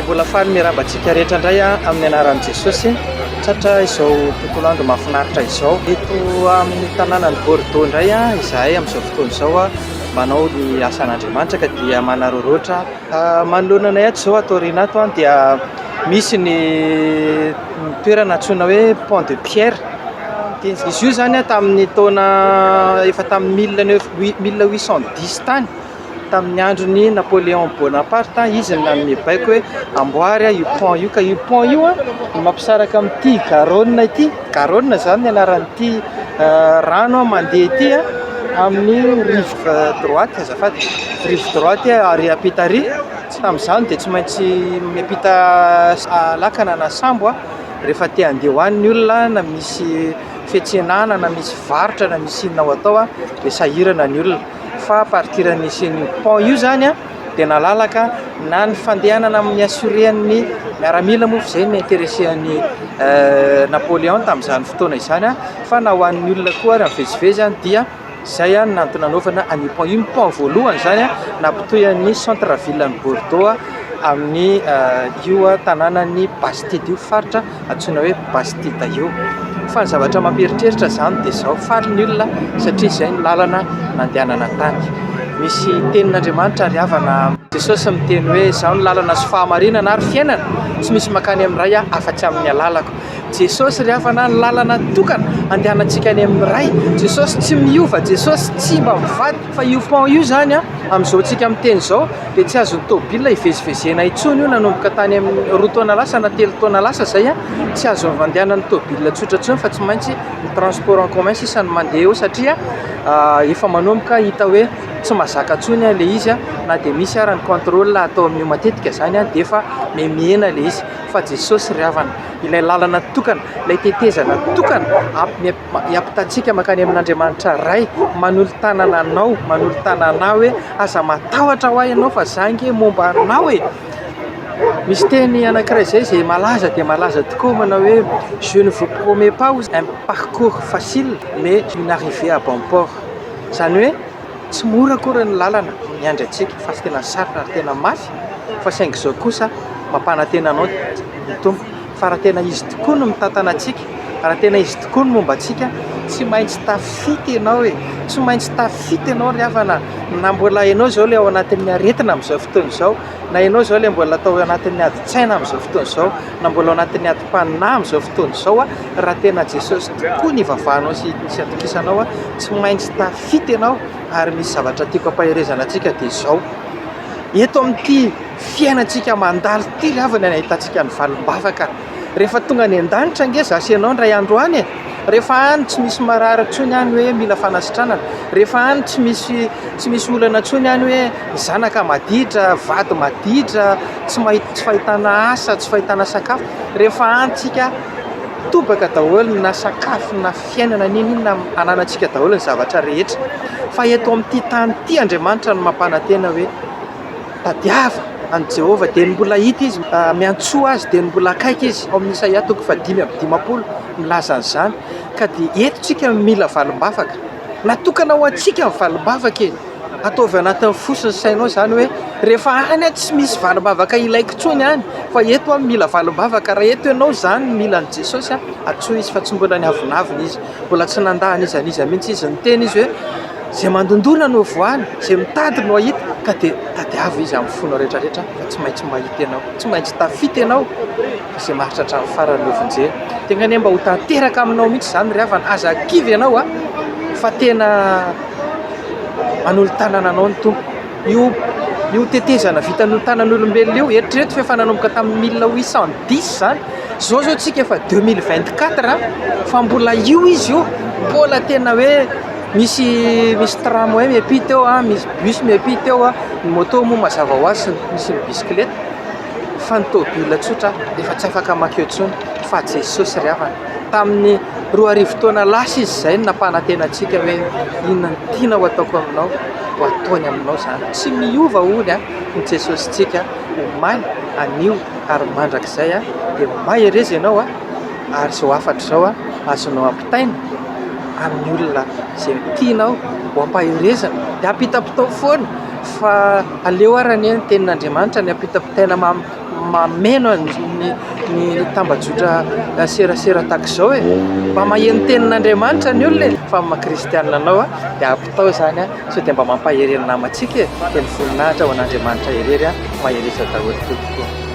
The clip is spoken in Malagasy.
dia mbola faly miarabantsika rehetra indray amin'ny anaran'i Jesosy tratra izao tontolo andro mahafinaritra izao. Eto amin'ny tanànan'i Bordeaux indray izahay amin'izao fotoana izao manao ny asan'Andriamanitra ka dia manararaotra manoloana anay ato izao atao aoriana ato dia misy ny toerana antsoina hoe Pont de Pierre. Izy io zany tamin'ny taona efa tamin'ny 1810 tany, tamin'ny andron'ny Napoléon Bonaparte izy namibaiko hoe amboary io pont io, ka io pont io mampisaraka amin'ity Garonne ity. Garonne zany ny anaran'ity rano mandeha ity amin'ny rive droite, azafady rive droite ary apita ary tamin'izany dia tsy maintsy miampita lakana na sambo rehefa te handeha hoan'ny olona na misy fiantsenana na misy varotra na misy inona ho atao dia sahirana ny olona. Fa partiran'isiny pont io zany dia nalalaka na ny fandehanana amin'ny assuréan'ny miaramila moa izay ny intéressean'ny Napoléon tamin'izany fotoana izany fa na ho an'ny olona koa raha mivezivezy dia izay nantony nanaovana an'io pont io. Ny pont voalohany zany nampitohan'ny centre ville ny Bordeaux amin'ny io tanànan'ny Bastide io, faritra antsoina hoe Bastide io. Fa ny zavatra mamperitreritra zany dia izao faly ny olona satria izay ny lalana nandehanana tany. Misy tenin'Andriamanitra ary havana Jesosy miteny hoe izao ny lalana sy fahamarinana ary fiainana, tsy misy makany amin'iray afa-tsy amin'ny alalako. Jesosy ry havana ny lalana tokana andehanantsika any amin'ny ray. Jesosy tsy miova, Jesosy tsy mba mivady, fa io pont io zany amin'izao tsika miteny izao dia tsy azon'ny tômôbilina hivezivezena intsony io nanomboka tany amin'ny 2 taona lasa na 3 taona lasa zay tsy azon'ny mandehanan'ny tômôbilina tsotra intsony fa tsy maintsy ny transport en commun sisa ny mandeha eo satria efa manomboka hita hoe tsy mazaka intsony ilay izy na dia misy ary ny contrôle atao amin'io matetika zany dia efa mihena ilay izy. Fa Jesosy ry havana ilay lalana tokana, ilay tetezana tokana hiampitatsika makany amin'Andriamanitra ray, manolo-tanana anao, manolo-tanana anao hoe aza matahotra ho ahy ianao fa zangy momba anao e. Misy teny anankiray izay malaza dia malaza tokoa manao hoe je ne vous promets pas un parcours facile mais une arrivée à bon port. Zany hoe tsy mora akory ny lalana miandry antsika fa tsy tena sarotra ary tena mafy, fa saingy izao kosa mampanantena anao ny tompo. Fa raha tena izy tokoa no mitantana antsika, raha tena izy tokoa no momba antsika, tsy maintsy tafity ianao e, tsy maintsy tafity ianao ry havana. Na mbola ianao izao ilay ao anatin'ny aretina amin'izao fotoana izao, na ianao izao ilay mbola atao anatin'ny adi-tsaina amin'izao fotoana izao, na mbola ao anatin'ny adi-paninahy amin'izao fotoana izao raha tena Jesosy tokoa ny vavahanao sy atokisanao tsy maintsy tafity ianao. Ary misy zavatra tiako ampaherezana antsika dia izao, eto amin'ity fiainantsika mandalo ity ry havana ny ahitantsika ny valim-bavaka. Rehefa tonga any an-danitra nge zasy ianao ndray andro any rehefa any tsy misy marary intsony any hoe mila fanasitranana, rehefa any tsy misy olana intsony any hoe zanaka maditra, vady maditra, tsy fahitana asa, tsy fahitana sakafo. Rehefa any tsika tobaka daholo na sakafo na fiainana n'inona ananantsika daholo ny zavatra rehetra. Fa eto amin'ity tany ity Andriamanitra no mampanantena hoe tadiava any Jehova dia ny mbola hita izy miantsoa azy dia ny mbola akaiky izy. Ao amin'ny Isaia 5:20 milaza an'izany. Ka dia eto tsika mila valim-bavaka, natokana ho antsika ny valim-bavaka e. Ataovy anatin'ny fosiny sainao zany hoe rehefa any tsy misy valim-bavaka ilaiko intsony any, fa eto mila valim-bavaka. Raha eto ianao zany mila ny Jesosy atsoa izy fa tsy mbola ny avinavina izy, mbola tsy nandahana izy mihitsy izy niteny izy hoe izay mandondona no voany, izay mitady no ahita. Ka dia tadiava izy amin'ny fonao rehetrarehetra fa tsy maintsy mahita ianao, tsy maintsy tafity ianao izay maharitra hatramin'ny farany lovinjeny. Tena anie mba ho tanteraka aminao mihitsy zany ry havana, aza kivy ianao fa tena manolo-tanana anao ny tompo. Io tetezana vita anolo-tanan'olombelona io eritrereto fa efa nanomboka tamin'ny 1810 zany. Zao tsika efa 2024 fa mbola io izy io, mbola tena hoe misy tramway miampita eo, misy bus miampita eo, ny moto moa mazava ho azy misy ny bisikileta. Fa ny tômôbilina tsotra efa tsy afaka makeo intsony. Fa Jesosy ry havana tamin'ny 2 taona lasa izy izay no nampanantena antsika hoe inona ny tiana ho ataoko aminao ho ataony aminao zany. Tsy miova holy ny Jesosy tsika omaly anio ary mandrakizay dia mahereza ianao ary izao afatra izao azonao ampitaina amin'ny olona izay tianao ho ampaherezana dia ampita-potao foana. Fa aleo ary ny tenin'Andriamanitra ny ampita-pitaina mameno ny tambajotra serasera tahaka izao e, mba maheno tenin'Andriamanitra ny olona e, fa maha-kristianina anao dia ampitao izany sao dia mba mampahery ny namantsika e, dia ny voninahitra ho an'Andriamanitra irery mahery izy daholo tokoa.